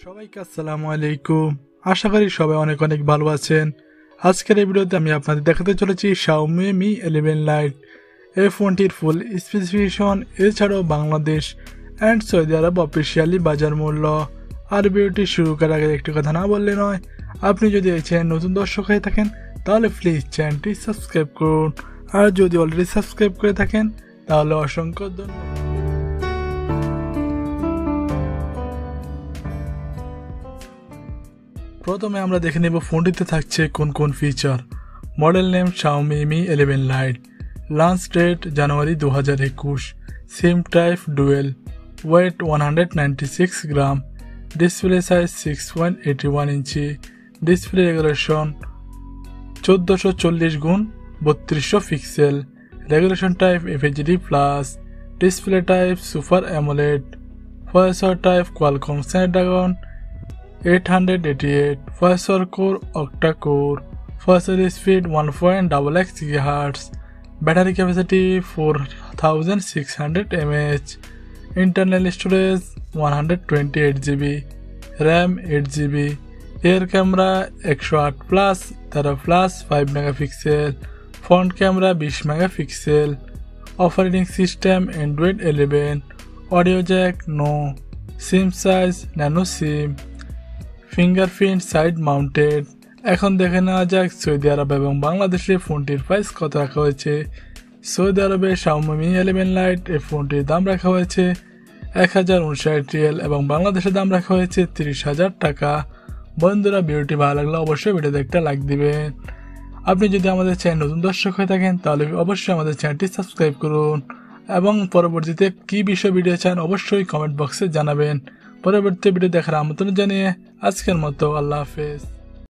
সবাইকে আসসালামু আলাইকুম। আশা করি সবাই অনেক অনেক ভালো আছেন। আজকের এই ভিডিওতে আমি আপনাদের দেখাতে চলেছি Xiaomi Mi 11 Lite। এই ফোনটির ফুল স্পেসিফিকেশন এছাড়াও Bangladesh and Saudi Arab officially বাজার মূল্য। আর ভিডিওটি শুরু করার আগে একটি কথা না বললে নয়, আপনি যদি এই চ্যানেল নতুন দর্শক হয়ে থাকেন তাহলে প্লিজ চ্যানেলটি সাবস্ক্রাইব করুন, আর যদি অলরেডি সাবস্ক্রাইব করে থাকেন তাহলে অসংখ্য ধন্যবাদ। প্রথমে আমরা দেখে নেব ফোনটিতে থাকছে কোন কোন feature. Model name Xiaomi Mi 11 Lite, launch date January 2021, SIM type dual, weight 196 gram, display size 6.81 inch, display regulation 1440x3200 pixel, regulation type FHD+, display type super AMOLED, processor type Qualcomm Snapdragon 888, processor core octa-core, processor speed 1.xx GHz, battery capacity 4600 mAh, internal storage 128 GB, RAM 8 GB, rear camera 108+, 5 megapixel, front camera 20 megapixel, operating system Android 11, audio jack no, SIM size nano SIM, fingerprint side mounted. এখন দেখে নেওয়া যাক Saudi আরব এবং বাংলাদেশে ফোনটির price কত রাখা হয়েছে। সৌদি আরবে Xiaomi Mi 11 Lite এই ফোনটির দাম রাখা হয়েছে 1059 রিয়াল এবং বাংলাদেশের দাম রাখা হয়েছে 30,000 টাকা। বন্ধুরা, ভিডিওটি ভালো লাগলে অবশ্যই ভিডিওতে একটা লাইক দিবেন। আপনি যদি আমাদের চ্যানেল নতুন দর্শক হয়ে থাকেন তাহলে অবশ্যই আমাদের চ্যানেলটি সাবস্ক্রাইব করুন এবং পরবর্তীতে কী বিষয় ভিডিও চান অবশ্যই কমেন্ট বক্সে জানাবেন। পরবর্তী ভিডিও দেখার আমন্ত্রণ জানিয়ে আজকের মতো আল্লাহ হাফেজ।